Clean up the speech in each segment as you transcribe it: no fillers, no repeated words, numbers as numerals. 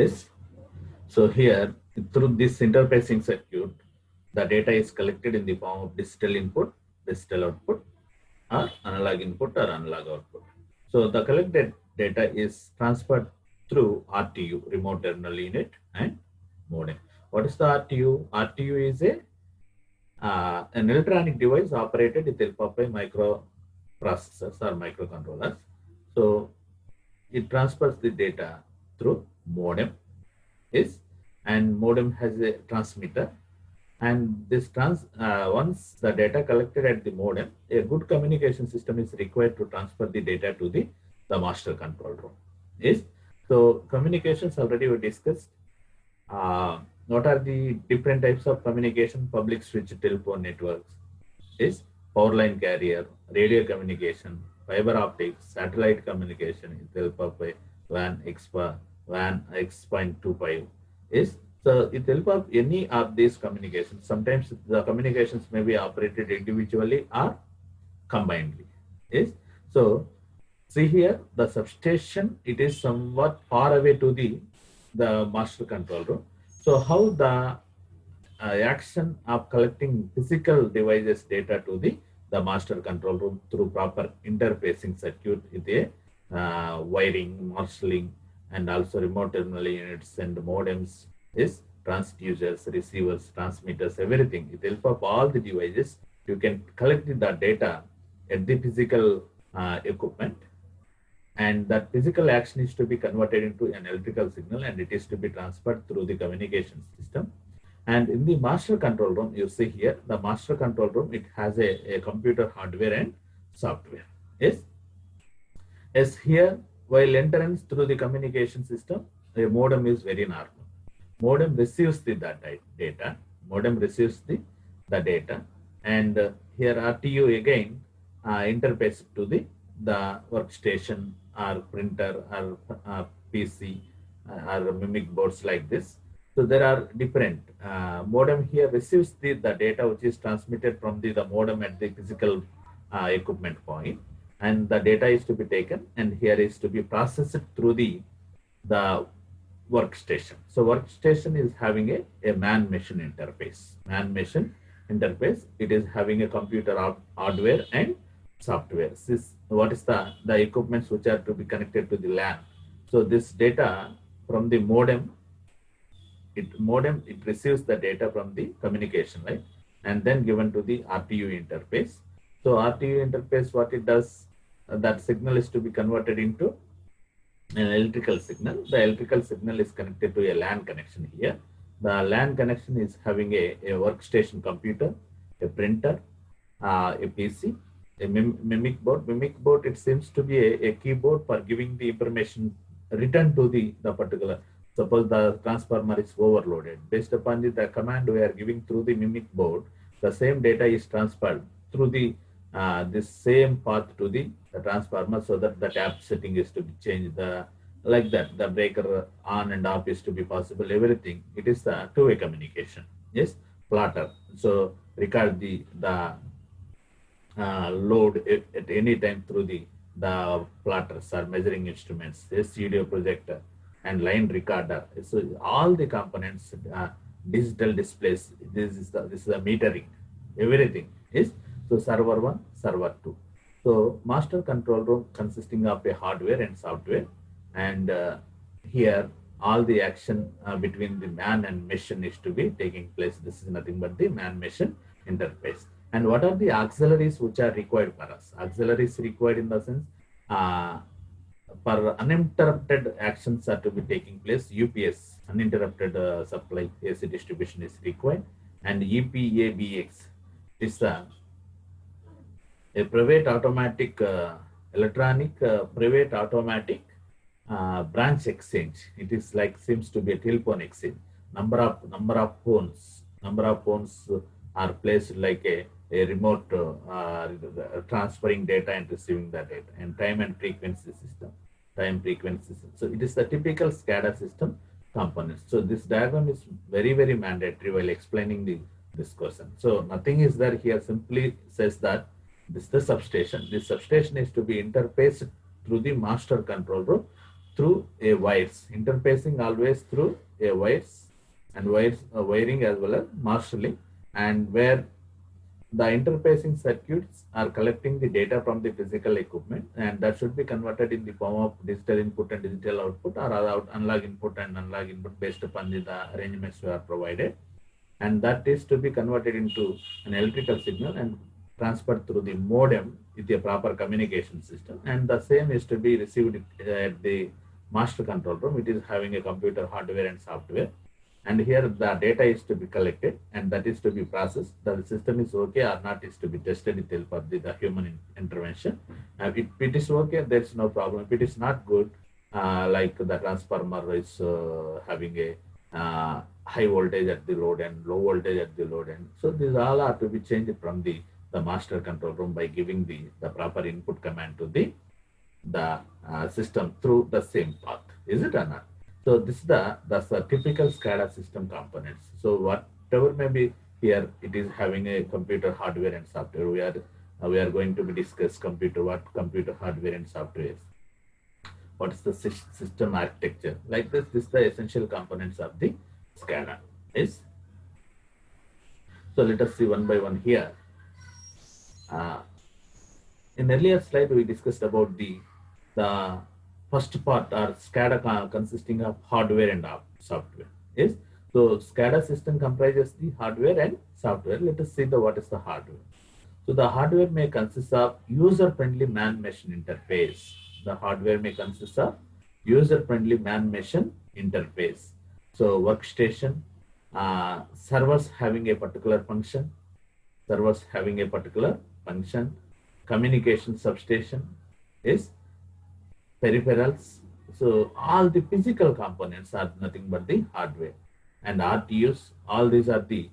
Yes. So here, through this interfacing circuit, the data is collected in the form of digital input, digital output, or analog input or analog output. So the collected data is transferred through RTU, remote terminal unit, and modem. What is the RTU? RTU is an electronic device operated with help of a microprocessors or microcontrollers. So it transfers the data through modem. Yes, and modem has a transmitter, and this once the data collected at the modem, a good communication system is required to transfer the data to the master control room. Yes, so communications already we discussed. What are the different types of communication? Public switch telephone networks is power line carrier, radio communication, fiber optics, satellite communication with help of a WAN X.25 is so with help of any of these communications. Sometimes the communications may be operated individually or combinedly. Is so see here the substation, it is somewhat far away to the master control room. So how the action of collecting physical devices data to the master control room through proper interfacing circuit with a wiring, marshalling, and also remote terminal units and modems is transducers, receivers, transmitters, everything. With the help of all the devices, you can collect the data at the physical equipment, and that physical action is to be converted into an electrical signal, and it is to be transferred through the communication system. And in the master control room, you see here, the master control room, it has a computer hardware and software. Yes. As here, while entrance through the communication system, a modem is very normal. Modem receives the data. Modem receives the data. And here RTU again interface to the workstation or printer or PC or mimic boards like this. So there are different modem here receives the data which is transmitted from the modem at the physical equipment point, and the data is to be taken and here is to be processed through the workstation. So workstation is having a man-machine interface. Man-machine interface, it is having a computer hardware and software. This what is the equipments which are to be connected to the LAN. So this data from the modem, it receives the data from the communication, right, and then given to the RTU interface. So RTU interface, what it does, that signal is to be converted into an electrical signal. The electrical signal is connected to a LAN connection here. The LAN connection is having a workstation computer, a printer, a PC, a mimic board. Mimic board, it seems to be a keyboard for giving the information written to the particular. Suppose the transformer is overloaded. Based upon the command we are giving through the mimic board, the same data is transferred through the this same path to the transformer, so that the tap setting is to be changed. Like that, the breaker on and off is to be possible. Everything, it is the two-way communication. Yes, plotter. So record the load at any time through the plotters or measuring instruments, studio projector, and line recorder. So all the components, digital displays. This is the metering. Everything is so server 1, server 2. So master control room consisting of a hardware and software, and here all the action between the man and machine is to be taking place. This is nothing but the man-machine interface. And what are the auxiliaries which are required for us? Auxiliaries required in the sense for uninterrupted actions are to be taking place. UPS, uninterrupted supply AC distribution is required, and EPABX is a private automatic electronic private automatic branch exchange. It is like seems to be a telephone exchange. Number of phones are placed like a remote transferring data and receiving the data, and time and frequency system. So it is the typical SCADA system components. So this diagram is very, very mandatory while explaining this question. So nothing is there here, simply says that this is the substation. This substation is to be interfaced through the master control room through a wires, interfacing always through a wires and wires wiring as well as master link, and where the interfacing circuits are collecting the data from the physical equipment, and that should be converted in the form of digital input and digital output, or analog input and analog input based upon the arrangements we are provided, and that is to be converted into an electrical signal and transferred through the modem with a proper communication system, and the same is to be received at the master control room. It is having a computer hardware and software, and here the data is to be collected and that is to be processed. The system is okay or not is to be tested with help of the human intervention. If it is okay, there's no problem. If it is not good, like the transformer is having a high voltage at the load and low voltage at the load, and so these all are to be changed from the master control room by giving the proper input command to the system through the same path. Is it or not? So this is that's the typical SCADA system components. So whatever may be here, it is having a computer hardware and software. We are going to be discuss computer hardware and software. What is the system architecture? Like this is the essential components of the SCADA. Is so let us see one by one here. In earlier slide, we discussed about the first part, or SCADA consisting of hardware and software. Yes. So SCADA system comprises the hardware and software. Let us see what is the hardware. So the hardware may consist of user-friendly man-machine interface. The hardware may consist of user-friendly man-machine interface. So workstation, servers having a particular function, communication substation is peripherals. So all the physical components are nothing but the hardware, and RTUs, all these are the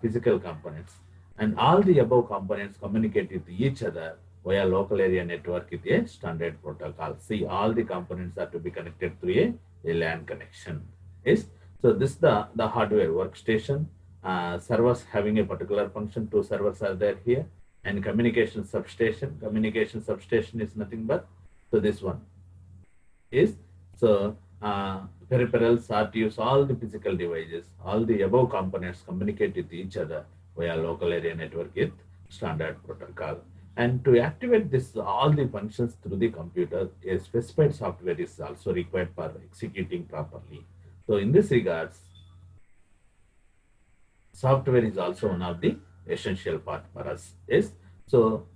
physical components, and all the above components communicate with each other via local area network with a standard protocol. See, all the components are to be connected through a LAN connection. Yes. So this is the hardware workstation, servers having a particular function, 2 servers are there here, and communication substation. Communication substation is nothing but, so this one is, so peripherals, RTUs, all the physical devices, all the above components communicate with each other via local area network with standard protocol. And to activate this, all the functions through the computer, a specified software is also required for executing properly. So in this regards, software is also one of the essential part for us. Yes. So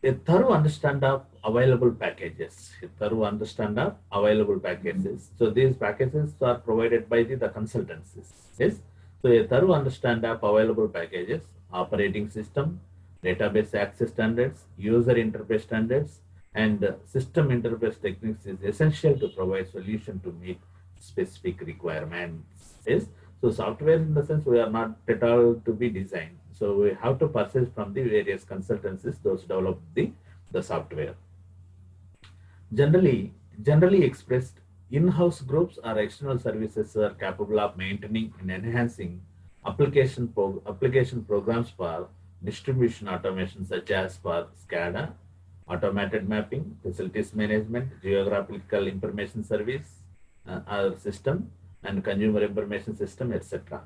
a thorough understand of available packages. So these packages are provided by the consultancies. Yes. So a thorough understand of available packages, operating system, database access standards, user interface standards, and system interface techniques is essential to provide solution to meet specific requirements. Yes. So software, in the sense, we are not at all to be designed. So we have to purchase from the various consultancies, those develop the software. Generally expressed, in-house groups or external services are capable of maintaining and enhancing application programs for distribution automation, such as for SCADA, automated mapping, facilities management, geographical information service, system, and consumer information system, etc.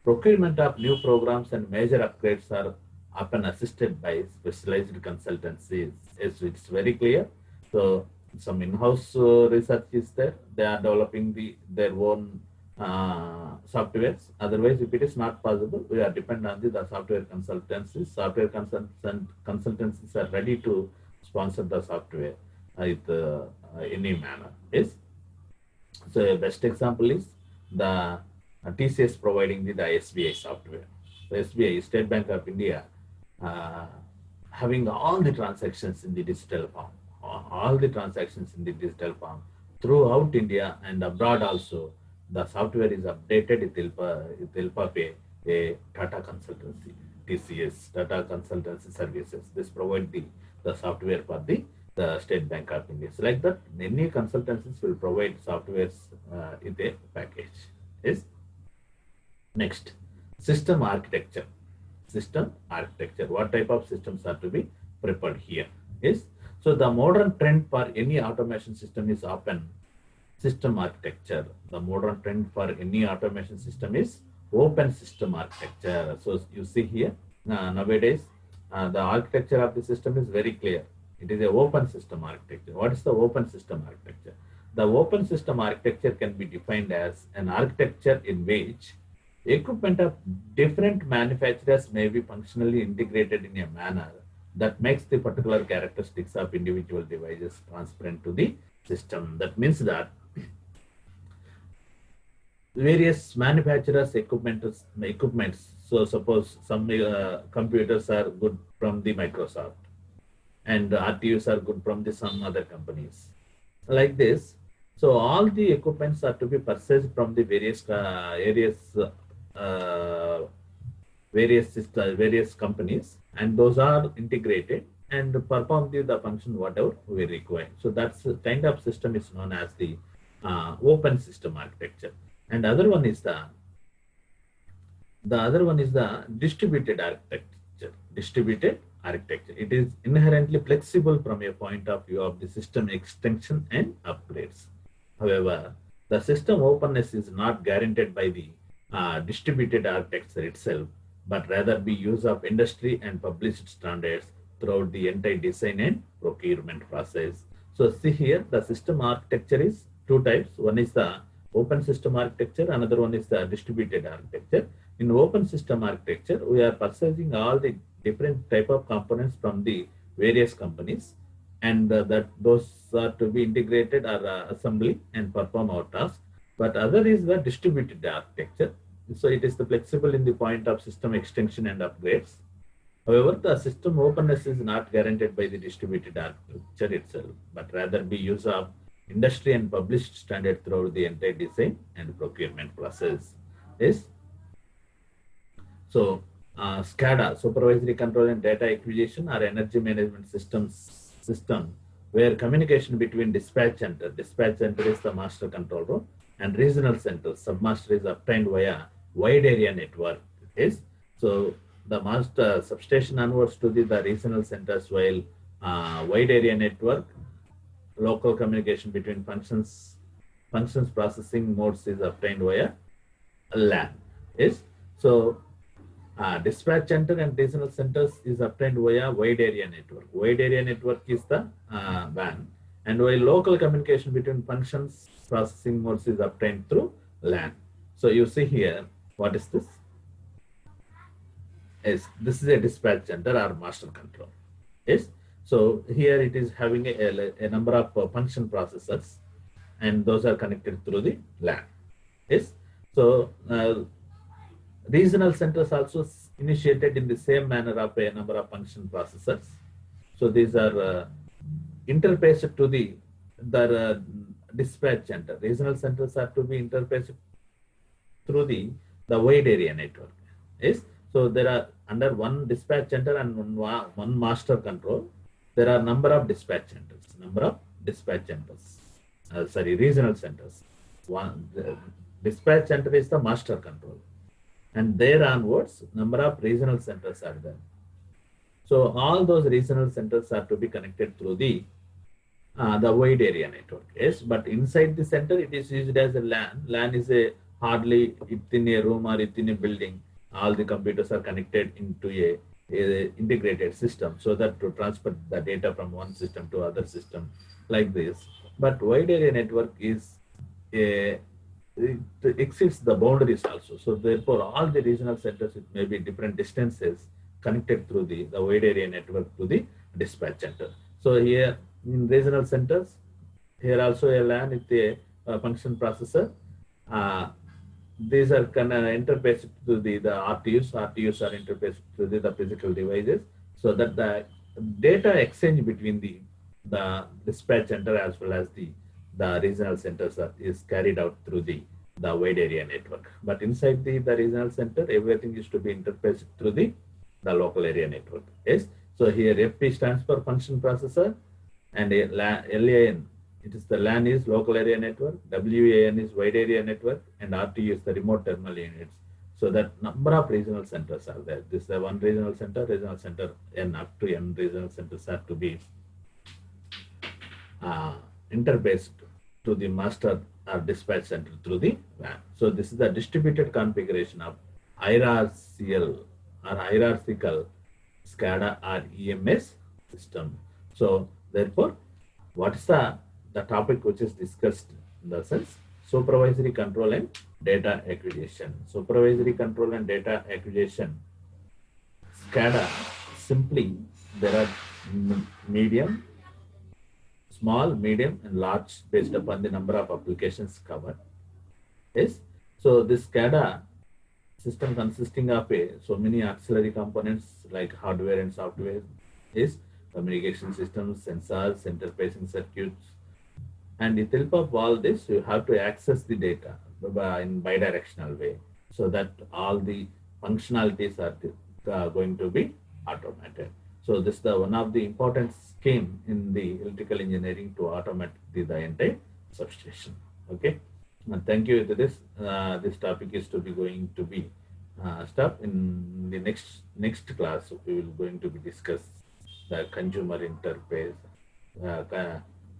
Procurement of new programs and major upgrades are often assisted by specialized consultancies. Yes, it's very clear. So some in-house research is there. They are developing their own softwares. Otherwise, if it is not possible, we are dependent on the software consultancies. Software consultancies are ready to sponsor the software with any manner. Yes. So a best example is the TCS providing the SBI software. The SBI, State Bank of India, having all the transactions in the digital form, throughout India and abroad also. The software is updated with help of a Tata consultancy, TCS, Tata Consultancy Services. This provide the software for the State Bank of India. So like that, many consultancies will provide softwares in a package. Yes. Next, system architecture. What type of systems are to be prepared here? Yes. So the modern trend for any automation system is open system architecture. The modern trend for any automation system is open system architecture. So you see here, nowadays, the architecture of the system is very clear. It is a open system architecture. What is the open system architecture? The open system architecture can be defined as an architecture in which equipment of different manufacturers may be functionally integrated in a manner that makes the particular characteristics of individual devices transparent to the system. That means that various manufacturers equipments. So suppose some computers are good from the Microsoft and RTUs are good from the some other companies like this. So all the equipments are to be purchased from the various various companies, and those are integrated and perform the function whatever we require. So that's the kind of system is known as the open system architecture. And the other one is the distributed architecture. Distributed architecture. It is inherently flexible from a point of view of the system extension and upgrades. However, the system openness is not guaranteed by the distributed architecture itself, but rather by use of industry and published standards throughout the entire design and procurement process. So see here, the system architecture is two types. One is the open system architecture, another one is the distributed architecture. In open system architecture, we are purchasing all the different type of components from the various companies, and that those are to be integrated or assembly and perform our task. But other is the distributed architecture. So it is the flexible in the point of system extension and upgrades. However, the system openness is not guaranteed by the distributed architecture itself, but rather by use of industry and published standard throughout the entire design and procurement process. Yes. So SCADA, supervisory control and data acquisition, or energy management system where communication between dispatch center is the master control room, and regional centers, submaster is obtained via wide area network. Yes. So the master substation onwards to the regional centers, while wide area network, local communication between functions processing modes is obtained via LAN. Yes. So dispatch center and regional centers is obtained via wide area network. Wide area network is the WAN, and while local communication between functions processing modes is obtained through LAN. So you see here, what is this? This is a dispatch center or master control. Yes. So here it is having a number of function processors, and those are connected through the LAN. Yes. So regional centers also initiated in the same manner of a number of function processors. So these are interfaced to the dispatch center. Regional centers are to be interfaced through the wide area network. Yes. So there are under one dispatch center and one master control, there are number of dispatch centers. Regional centers. The dispatch center is the master control, and there onwards, number of regional centers are there. So all those regional centers are to be connected through the wide area network. Yes, but inside the center, it is used as a LAN. LAN is a hardly within a room or within a building. All the computers are connected into a integrated system, so that to transfer the data from one system to other system like this. But wide area network is it exceeds the boundaries also. So therefore, all the regional centers, it may be different distances connected through the wide area network to the dispatch center. So here in regional centers, here also a LAN with a function processor. These are interfaced to the RTUs. RTUs are interfaced to the physical devices, so that the data exchange between the dispatch center as well as the regional centers is carried out through the wide area network. But inside the regional center, everything is to be interfaced through the local area network. Yes. So here FP stands for function processor, and LAN, it is the LAN is local area network, WAN is wide area network, and RTU is the remote terminal units. So that number of regional centers are there. This is one regional center, N up to N regional centers have to be interfaced to the master or dispatch center through the WAN. So this is the distributed configuration of hierarchical or hierarchical SCADA or EMS system. So therefore, what is the topic which is discussed in the sense supervisory control and data acquisition. Supervisory control and data acquisition. SCADA simply there are medium, small, medium, and large based upon the number of applications covered. Yes. So this SCADA system consisting of so many auxiliary components like hardware and software is communication systems, sensors, interfacing circuits, and with the help of all this, you have to access the data in bidirectional way so that all the functionalities are going to be automated. So this is the one of the important scheme in the electrical engineering to automate the entire substation. Okay. And thank you. To this, this topic is to be going to be stuff in the next class. We will going to be discuss the consumer interface,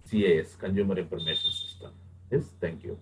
CIS, Consumer Information System. Yes, thank you.